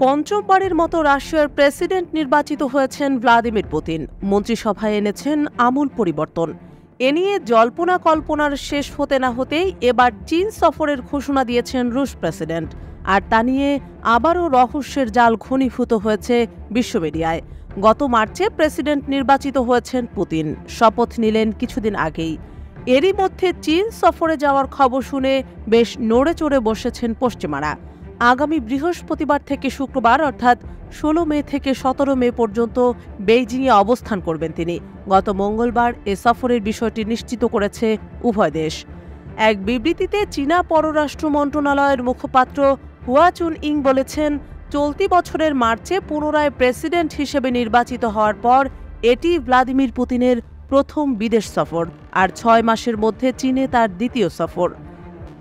পঞ্চমবারের মতো রাশিয়ার প্রেসিডেন্ট নির্বাচিত হয়েছেন ভ্লাদিমির পুতিন। মন্ত্রিসভায় এনেছেন আমূল পরিবর্তন। এ নিয়ে জল্পনা কল্পনার শেষ হতে না হতেই এবার চীন সফরের ঘোষণা দিয়েছেন রুশ প্রেসিডেন্ট। আর তা নিয়ে আবারও রহস্যের জাল ঘনীভূত হয়েছে বিশ্ব মিডিয়ায়। গত মার্চে প্রেসিডেন্ট নির্বাচিত হয়েছেন পুতিন, শপথ নিলেন কিছুদিন আগেই। এরই মধ্যে চীন সফরে যাওয়ার খবর শুনে বেশ নড়ে চড়ে বসেছেন পশ্চিমারা। আগামী বৃহস্পতিবার থেকে শুক্রবার অর্থাৎ ১৬ মে থেকে ১৭ মে পর্যন্ত বেইজিংয়ে অবস্থান করবেন তিনি। গত মঙ্গলবার এ সফরের বিষয়টি নিশ্চিত করেছে উভয় দেশ। এক বিবৃতিতে চীনা পররাষ্ট্র মন্ত্রণালয়ের মুখপাত্র হুয়া চুনইং বলেছেন, চলতি বছরের মার্চে পুনরায় প্রেসিডেন্ট হিসেবে নির্বাচিত হওয়ার পর এটি ভ্লাদিমির পুতিনের প্রথম বিদেশ সফর, আর ৬ মাসের মধ্যে চীনে তার দ্বিতীয় সফর।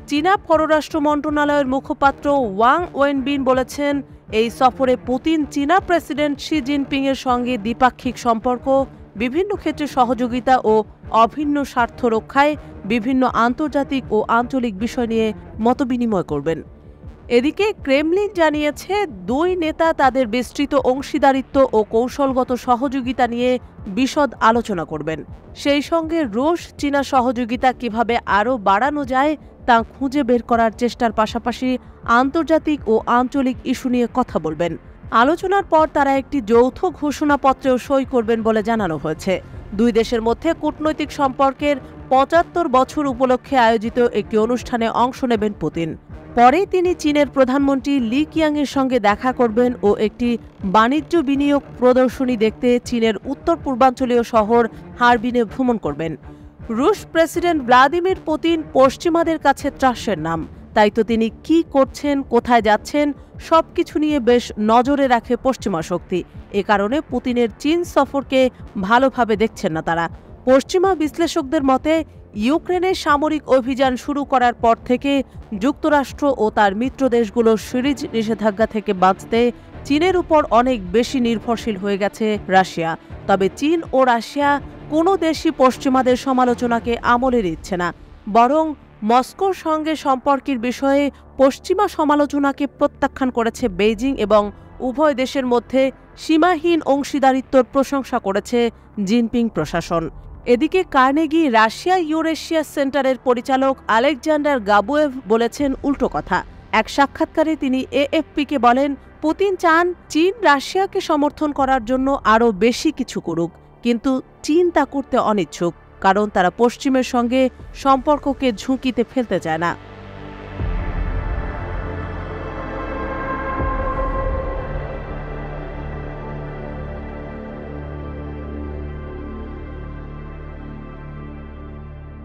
চীনা পররাষ্ট্র মন্ত্রণালয়ের মুখপাত্র ওয়াং ওয়েনবিন বলেছেন, এই সফরে পুতিন চীনা প্রেসিডেন্ট শি জিনপিংয়ের সঙ্গে দ্বিপাক্ষিক সম্পর্ক, বিভিন্ন ক্ষেত্রে সহযোগিতা ও অভিন্ন স্বার্থ রক্ষায় বিভিন্ন আন্তর্জাতিক ও আঞ্চলিক বিষয় নিয়ে মতবিনিময় করবেন। এদিকে ক্রেমলিন জানিয়েছে, দুই নেতা তাদের বিস্তৃত অংশীদারিত্ব ও কৌশলগত সহযোগিতা নিয়ে বিশদ আলোচনা করবেন। সেই সঙ্গে রুশ চীনা সহযোগিতা কিভাবে আরও বাড়ানো যায় তা খুঁজে বের করার চেষ্টার পাশাপাশি আন্তর্জাতিক ও আঞ্চলিক ইস্যু নিয়ে কথা বলবেন। আলোচনার পর তারা একটি যৌথ ঘোষণাপত্রেও সই করবেন বলে জানানো হয়েছে। দুই দেশের মধ্যে কূটনৈতিক সম্পর্কের ৭৫ বছর উপলক্ষে আয়োজিত একটি অনুষ্ঠানে অংশ নেবেন পুতিন। পরে তিনি চীনের প্রধানমন্ত্রী লি কিয়াংয়ের সঙ্গে দেখা করবেন ও একটি বাণিজ্য বিনিয়োগ প্রদর্শনী দেখতে চীনের উত্তর পূর্বাঞ্চলীয় শহর হারবিনে ভ্রমণ করবেন। রুশ প্রেসিডেন্ট ভ্লাদিমির পুতিন পশ্চিমাদের কাছে ত্রাসের নাম, তাই তো তিনি কি করছেন, কোথায় যাচ্ছেন সবকিছু নিয়ে বেশ নজরে রাখে পশ্চিমা শক্তি। এ কারণে পুতিনের চীন সফরকে ভালোভাবে দেখছেন না তারা। পশ্চিমা বিশ্লেষকদের মতে, ইউক্রেনে সামরিক অভিযান শুরু করার পর থেকে যুক্তরাষ্ট্র ও তার মিত্র দেশগুলোর সিরিজ নিষেধাজ্ঞা থেকে বাঁচতে চীনের উপর অনেক বেশি নির্ভরশীল হয়ে গেছে রাশিয়া। তবে চীন ও রাশিয়া কোনো দেশই পশ্চিমাদের সমালোচনাকে আমলে নিচ্ছে না, বরং মস্কোর সঙ্গে সম্পর্কের বিষয়ে পশ্চিমা সমালোচনাকে প্রত্যাখ্যান করেছে বেইজিং এবং উভয় দেশের মধ্যে সীমাহীন অংশীদারিত্বর প্রশংসা করেছে জিনপিং প্রশাসন। এদিকে কার্নেগি রাশিয়া ইউরেশিয়া সেন্টারের পরিচালক আলেকজান্ডার গাবুয়েভ বলেছেন উল্টো কথা। এক সাক্ষাৎকারে তিনি এএফপিকে বলেন, পুতিন চান চীন রাশিয়াকে সমর্থন করার জন্য আরও বেশি কিছু করুক, কিন্তু চীন তা করতে অনিচ্ছুক, কারণ তারা পশ্চিমের সঙ্গে সম্পর্ককে ঝুঁকিতে ফেলতে চায় না।